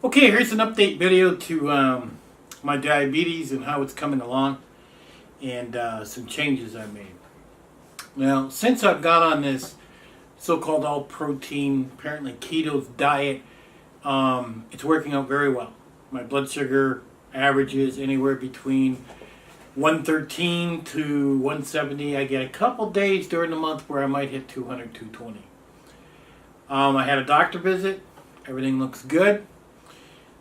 Okay, here's an update video to my diabetes and how it's coming along, and some changes I made. Now, since I've got on this so-called all-protein, apparently keto diet, it's working out very well. My blood sugar averages anywhere between 113 to 170. I get a couple days during the month where I might hit 200, 220. I had a doctor visit. Everything looks good.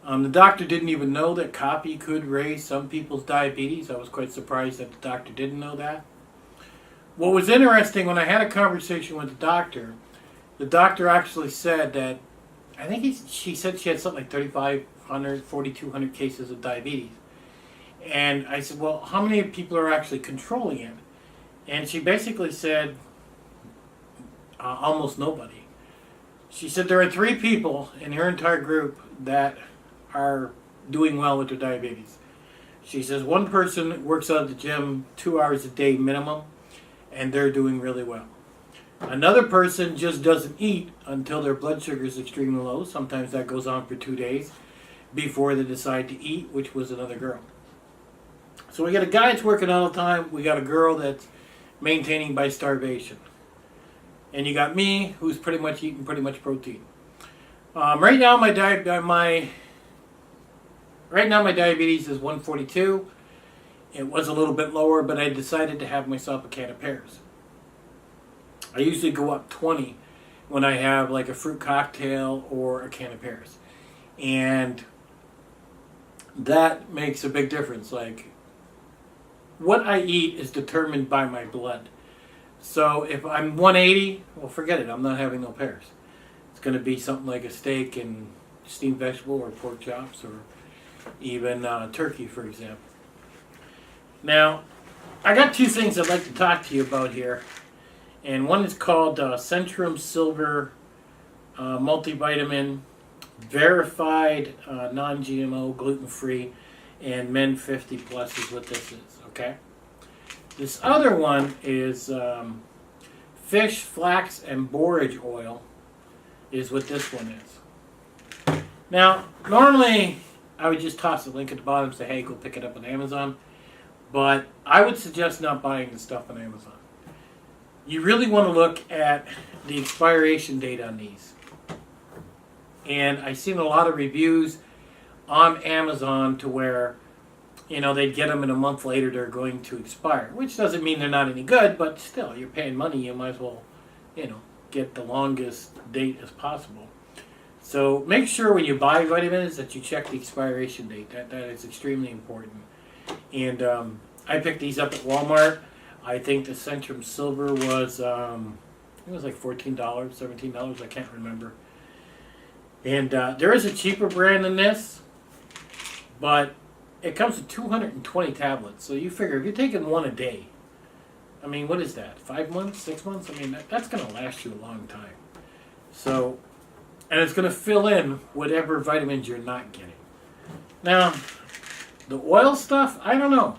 The doctor didn't even know that coffee could raise some people's diabetes. I was quite surprised that the doctor didn't know that. What was interesting, when I had a conversation with the doctor actually said that, I think she said she had something like 3,500, 4,200 cases of diabetes. And I said, well, how many people are actually controlling it? And she basically said, almost nobody. She said there are 3 people in her entire group that are doing well with their diabetes. She says one person works out at the gym 2 hours a day minimum, and they're doing really well. Another person just doesn't eat until their blood sugar is extremely low. Sometimes that goes on for 2 days before they decide to eat, which was another girl. So we got a guy that's working all the time. We got a girl that's maintaining by starvation. And you got me, who's pretty much eating pretty much protein. Right now my diabetes is 142. It was a little bit lower, but I decided to have myself a can of pears. I usually go up 20 when I have like a fruit cocktail or a can of pears. And that makes a big difference. Like, what I eat is determined by my blood. So if I'm 180, well, forget it. I'm not having no pears. It's going to be something like a steak and steamed vegetable or pork chops or even turkey, for example. Now, I got 2 things I'd like to talk to you about here. And one is called Centrum Silver Multivitamin, verified, non-GMO, gluten-free, and men 50 plus is what this is, okay? This other one is fish, flax, and borage oil is what this one is. Now, normally I would just toss a link at the bottom and say, hey, go pick it up on Amazon. But I would suggest not buying the stuff on Amazon. You really want to look at the expiration date on these. And I've seen a lot of reviews on Amazon to where, you know, they'd get them and a month later they're going to expire. Which doesn't mean they're not any good, but still, you're paying money, you might as well, you know, get the longest date as possible. So make sure when you buy vitamins that you check the expiration date. That is extremely important. And I picked these up at Walmart. I think the Centrum Silver was, it was like $14, $17, I can't remember. And there is a cheaper brand than this, but it comes with 220 tablets. So you figure if you're taking one a day, I mean, what is that? 5 months, 6 months? I mean, that's going to last you a long time. So, and it's going to fill in whatever vitamins you're not getting. Now, the oil stuff, I don't know.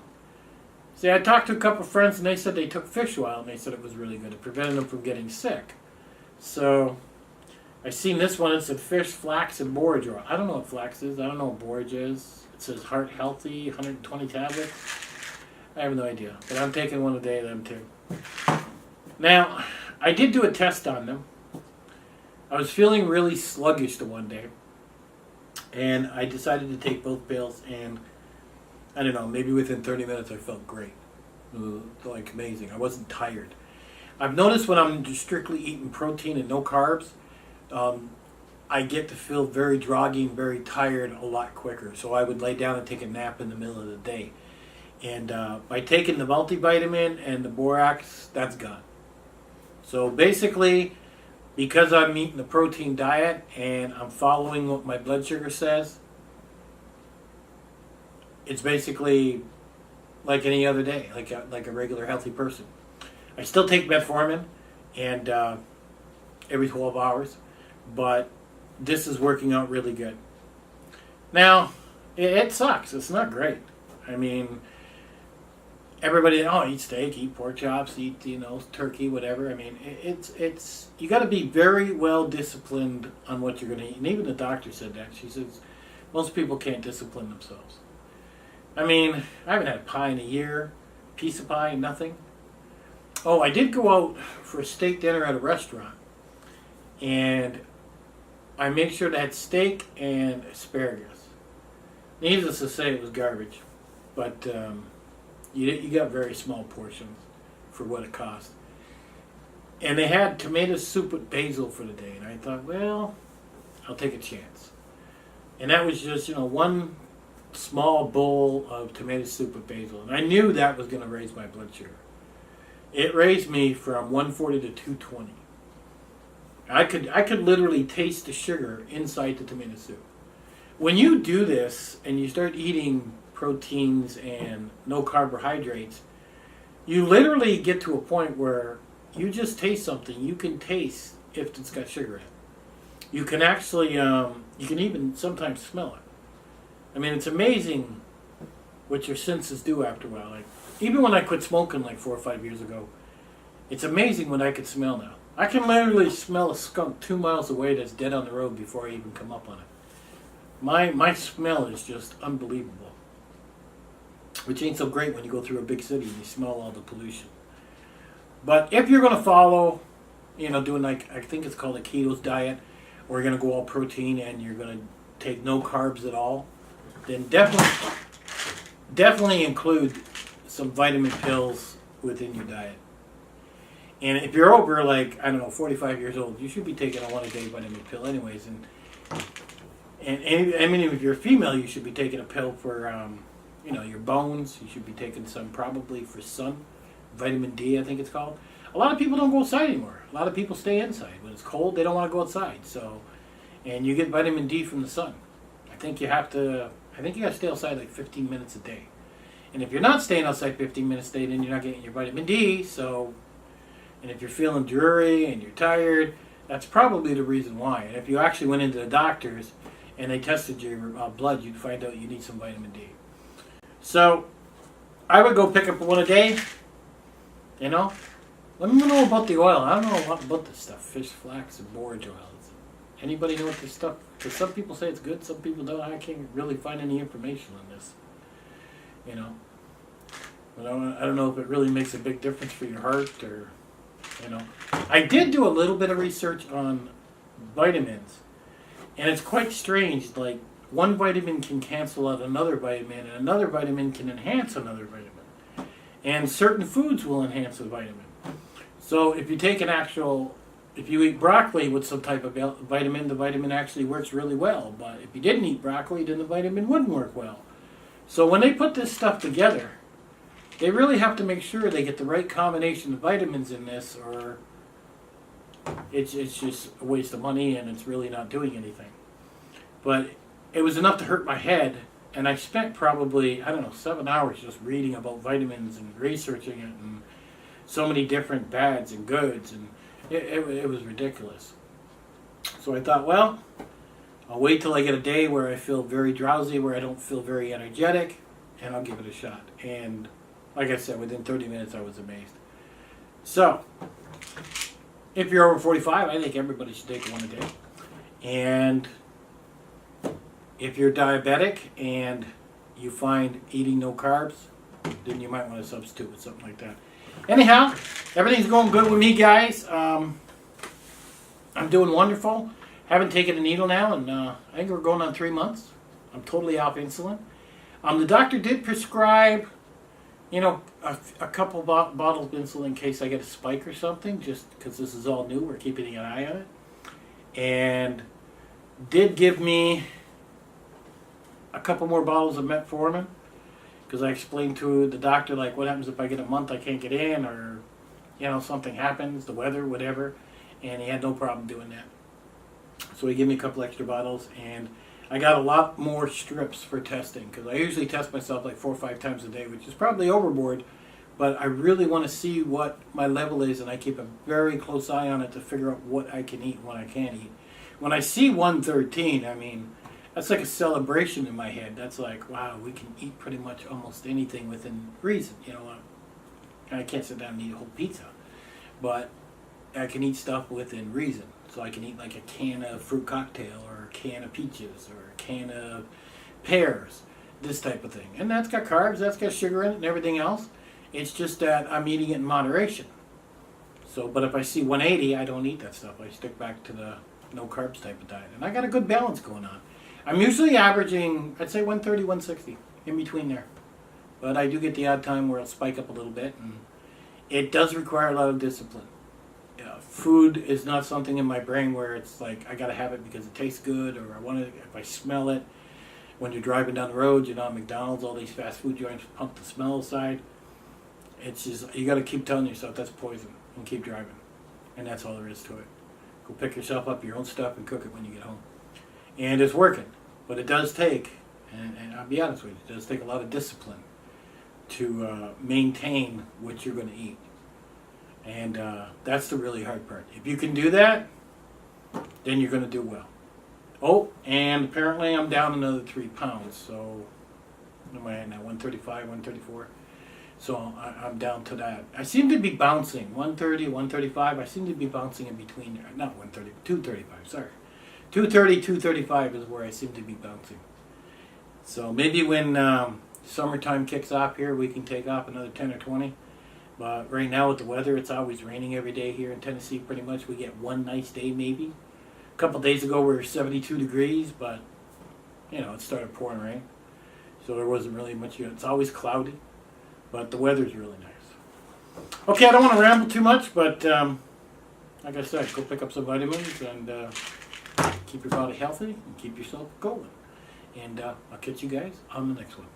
See, I talked to a couple of friends and they said they took fish oil and they said it was really good. It prevented them from getting sick. So, I seen this one. It said fish, flax, and borage oil. I don't know what flax is. I don't know what borage is. It says heart healthy, 120 tablets. I have no idea. But I'm taking one a day of them too. Now, I did do a test on them. I was feeling really sluggish the one day. And I decided to take both pills, and I don't know, maybe within 30 minutes I felt great. It was like amazing. I wasn't tired. I've noticed when I'm just strictly eating protein and no carbs, I get to feel very groggy and very tired a lot quicker. So I would lay down and take a nap in the middle of the day. And by taking the multivitamin and the borax, that's gone. So basically, because I'm eating the protein diet and I'm following what my blood sugar says, it's basically like any other day, like a regular healthy person. I still take metformin and every 12 hours, but this is working out really good. Now, it sucks. It's not great. I mean, everybody, eat steak, eat pork chops, eat, turkey, whatever. I mean, you got to be very well disciplined on what you're going to eat. And even the doctor said that. She says, Most people can't discipline themselves. I mean, I haven't had a pie in a year, piece of pie, nothing. Oh, I did go out for a steak dinner at a restaurant, and I made sure to have steak and asparagus. Needless to say, it was garbage, but you got very small portions for what it cost. And they had tomato soup with basil for the day, and I thought, well, I'll take a chance. And that was just, one small bowl of tomato soup with basil, and I knew that was going to raise my blood sugar. It raised me from 140 to 220. I could literally taste the sugar inside the tomato soup. When you do this and you start eating proteins and no carbohydrates, you literally get to a point where you just taste something. You can taste if it's got sugar in it. You can actually, you can even sometimes smell it. I mean, it's amazing what your senses do after a while. Like, even when I quit smoking like 4 or 5 years ago, it's amazing what I could smell now. I can literally smell a skunk 2 miles away that's dead on the road before I even come up on it. My smell is just unbelievable. Which ain't so great when you go through a big city and you smell all the pollution. But if you're going to follow, doing like, I think it's called a keto diet, or you're going to go all protein and you're going to take no carbs at all, then definitely include some vitamin pills within your diet. And if you're over 45 years old, you should be taking a one-a-day vitamin pill anyways. And I mean, if you're a female, you should be taking a pill for, your bones. You should be taking some probably for sun, vitamin D, I think it's called. A lot of people don't go outside anymore. A lot of people stay inside. When it's cold, they don't want to go outside. So, and you get vitamin D from the sun. I think you got to stay outside like 15 minutes a day. And if you're not staying outside 15 minutes a day, then you're not getting your vitamin D. So, and if you're feeling dreary and you're tired, that's probably the reason why. And if you actually went into the doctors and they tested your blood, you'd find out you need some vitamin D. So, I would go pick up one a day. Let me know about the oil. I don't know a lot about this stuff. Fish, flax, and borage oil. Anybody know what this stuff? Because some people say it's good, some people don't. I can't really find any information on this. But I don't know if it really makes a big difference for your heart or, I did do a little bit of research on vitamins, and it's quite strange. Like, one vitamin can cancel out another vitamin, and another vitamin can enhance another vitamin. And certain foods will enhance a vitamin. So if you take if you eat broccoli with some type of vitamin, the vitamin actually works really well. But if you didn't eat broccoli, then the vitamin wouldn't work well. So when they put this stuff together, they really have to make sure they get the right combination of vitamins in this, or it's just a waste of money and it's really not doing anything. But it was enough to hurt my head, and I spent probably, 7 hours just reading about vitamins and researching it, and so many different bads and goods, and it was ridiculous. So I thought, well, I'll wait till I get a day where I feel very drowsy, where I don't feel very energetic, and I'll give it a shot. And like I said, within 30 minutes I was amazed. So, if you're over 45, I think everybody should take one a day. And if you're diabetic and you find eating no carbs, then you might want to substitute with something like that. Anyhow, everything's going good with me, guys. I'm doing wonderful. Haven't taken a needle now, and I think we're going on 3 months. I'm totally off insulin. The doctor did prescribe, a couple bottles of insulin in case I get a spike or something, just because this is all new. We're keeping an eye on it. And did give me a couple more bottles of metformin, because I explained to the doctor, what happens if I get a month I can't get in, or, something happens, the weather, whatever, and he had no problem doing that. So he gave me a couple extra bottles, and I got a lot more strips for testing, because I usually test myself 4 or 5 times a day, which is probably overboard, but I really want to see what my level is, and I keep a very close eye on it to figure out what I can eat and what I can't eat. When I see 113, that's like a celebration in my head. That's like, wow, we can eat pretty much almost anything within reason. I can't sit down and eat a whole pizza, but I can eat stuff within reason. So I can eat like a can of fruit cocktail or a can of peaches or a can of pears, this type of thing. And that's got carbs, that's got sugar in it and everything else. It's just that I'm eating it in moderation. So, but if I see 180, I don't eat that stuff. I stick back to the no carbs type of diet. And I got a good balance going on. I'm usually averaging, I'd say 130, 160, in between there. But I do get the odd time where I'll spike up a little bit. And it does require a lot of discipline. Food is not something in my brain where it's like I gotta have it because it tastes good, or I want to. If I smell it, when you're driving down the road, you know, at McDonald's, all these fast food joints pump the smell aside. It's just you gotta keep telling yourself that's poison and keep driving, and that's all there is to it. Go pick yourself up your own stuff and cook it when you get home, and it's working. But it does take, and I'll be honest with you, it does take a lot of discipline to maintain what you're going to eat. And that's the really hard part. If you can do that, then you're going to do well. Oh, and apparently I'm down another 3 pounds. So, what am I at now? 135, 134. So I'm down to that. I seem to be bouncing. 130, 135. I seem to be bouncing in between there. Not 130, 235, sorry. 230, 235 is where I seem to be bouncing. So maybe when summertime kicks off here, we can take off another 10 or 20. But right now with the weather, it's always raining every day here in Tennessee pretty much. We get one nice day maybe. A couple days ago we were 72 degrees, but you know, it started pouring rain. So there wasn't really much. It's always cloudy, but the weather's really nice. Okay, I don't want to ramble too much, but like I said, go pick up some vitamins and keep your body healthy and keep yourself going. And I'll catch you guys on the next one.